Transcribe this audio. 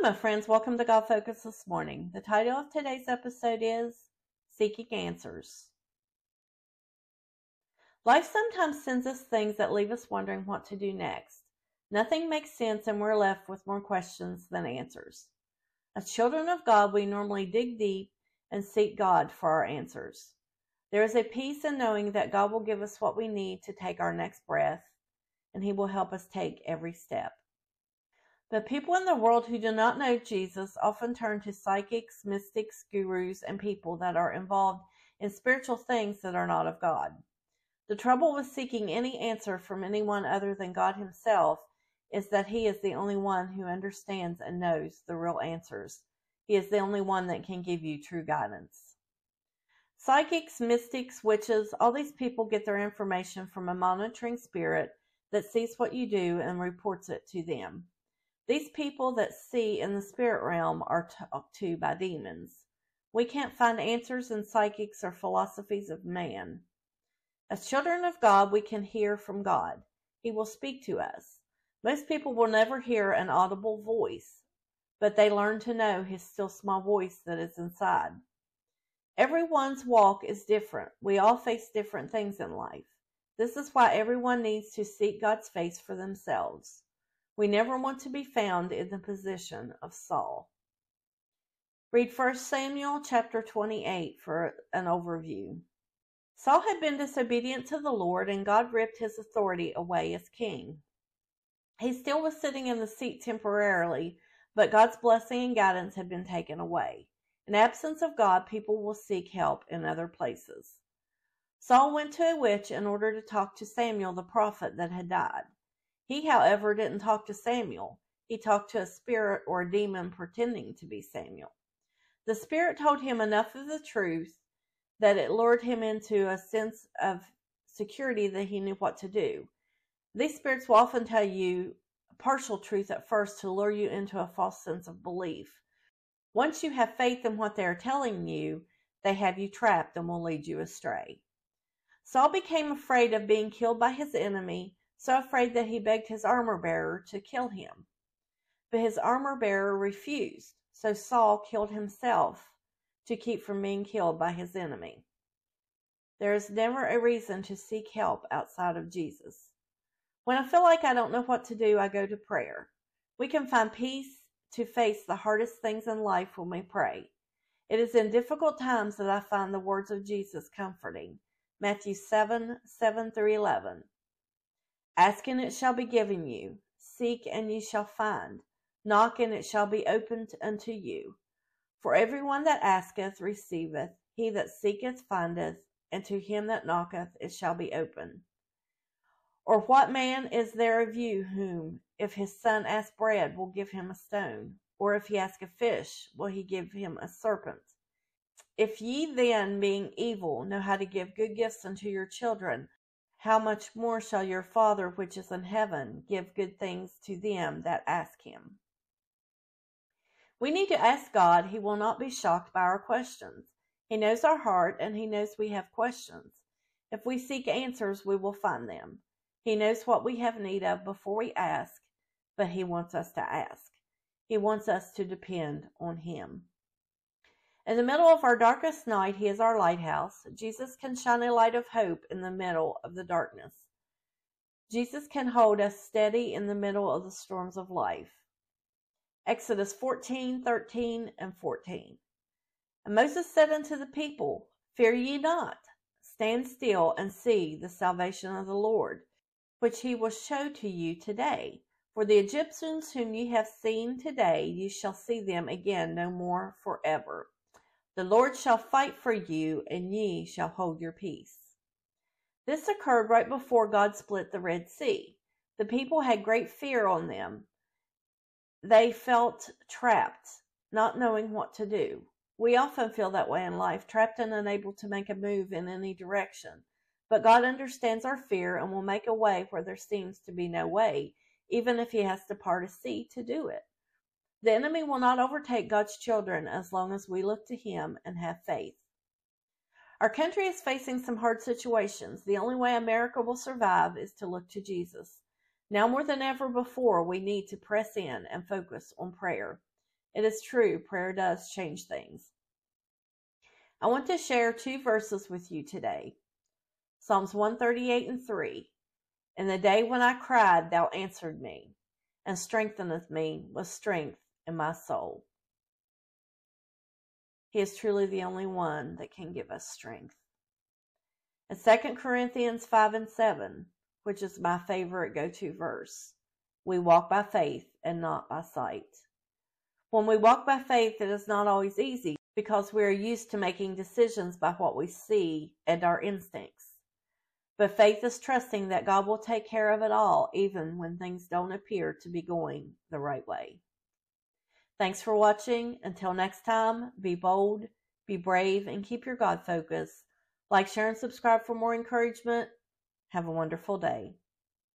my friends. Welcome to God Focus this morning. The title of today's episode is Seeking Answers. Life sometimes sends us things that leave us wondering what to do next. Nothing makes sense and we're left with more questions than answers. As children of God, we normally dig deep and seek God for our answers. There is a peace in knowing that God will give us what we need to take our next breath, and He will help us take every step. But people in the world who do not know Jesus often turn to psychics, mystics, gurus, and people that are involved in spiritual things that are not of God. The trouble with seeking any answer from anyone other than God Himself is that He is the only one who understands and knows the real answers. He is the only one that can give you true guidance. Psychics, mystics, witches, all these people get their information from a monitoring spirit that sees what you do and reports it to them. These people that see in the spirit realm are talked to by demons. We can't find answers in psychics or philosophies of man. As children of God, we can hear from God. He will speak to us. Most people will never hear an audible voice, but they learn to know His still small voice that is inside. Everyone's walk is different. We all face different things in life. This is why everyone needs to seek God's face for themselves. We never want to be found in the position of Saul. Read 1 Samuel chapter 28 for an overview. Saul had been disobedient to the Lord, and God ripped his authority away as king. He still was sitting in the seat temporarily, but God's blessing and guidance had been taken away. In absence of God, people will seek help in other places. Saul went to a witch in order to talk to Samuel the prophet that had died. He, however, didn't talk to Samuel. He talked to a spirit or a demon pretending to be Samuel. The spirit told him enough of the truth that it lured him into a sense of security that he knew what to do. These spirits will often tell you partial truth at first to lure you into a false sense of belief. Once you have faith in what they are telling you, they have you trapped and will lead you astray. Saul became afraid of being killed by his enemy, so afraid that he begged his armor-bearer to kill him. But his armor-bearer refused, so Saul killed himself to keep from being killed by his enemy. There is never a reason to seek help outside of Jesus. When I feel like I don't know what to do, I go to prayer. We can find peace to face the hardest things in life when we pray. It is in difficult times that I find the words of Jesus comforting. Matthew 7:7-11. Ask and it shall be given you. Seek and ye shall find. Knock and it shall be opened unto you. For everyone that asketh receiveth. He that seeketh findeth. And to him that knocketh it shall be opened. Or what man is there of you whom, if his son ask bread, will give him a stone? Or if he ask a fish, will he give him a serpent? If ye then, being evil, know how to give good gifts unto your children, how much more shall your Father which is in heaven give good things to them that ask Him? We need to ask God. He will not be shocked by our questions. He knows our heart, and He knows we have questions. If we seek answers, we will find them. He knows what we have need of before we ask, but He wants us to ask. He wants us to depend on Him. In the middle of our darkest night, He is our lighthouse. Jesus can shine a light of hope in the middle of the darkness. Jesus can hold us steady in the middle of the storms of life. Exodus 14:13-14. And Moses said unto the people, Fear ye not, stand still and see the salvation of the Lord, which He will show to you today. For the Egyptians whom ye have seen today, ye shall see them again no more forever. The Lord shall fight for you, and ye shall hold your peace. This occurred right before God split the Red Sea. The people had great fear on them. They felt trapped, not knowing what to do. We often feel that way in life, trapped and unable to make a move in any direction. But God understands our fear and will make a way where there seems to be no way, even if He has to part a sea to do it. The enemy will not overtake God's children as long as we look to Him and have faith. Our country is facing some hard situations. The only way America will survive is to look to Jesus. Now more than ever before, we need to press in and focus on prayer. It is true, prayer does change things. I want to share 2 verses with you today. Psalms 138:3. In the day when I cried, thou answered me, and strengtheneth me with strength in my soul. He is truly the only one that can give us strength. And 2 Corinthians 5:7, which is my favorite go-to verse. We walk by faith and not by sight. When we walk by faith, it is not always easy because we are used to making decisions by what we see and our instincts. But faith is trusting that God will take care of it all, even when things don't appear to be going the right way. Thanks for watching. Until next time, be bold, be brave, and keep your God focus. Like, share, and subscribe for more encouragement. Have a wonderful day.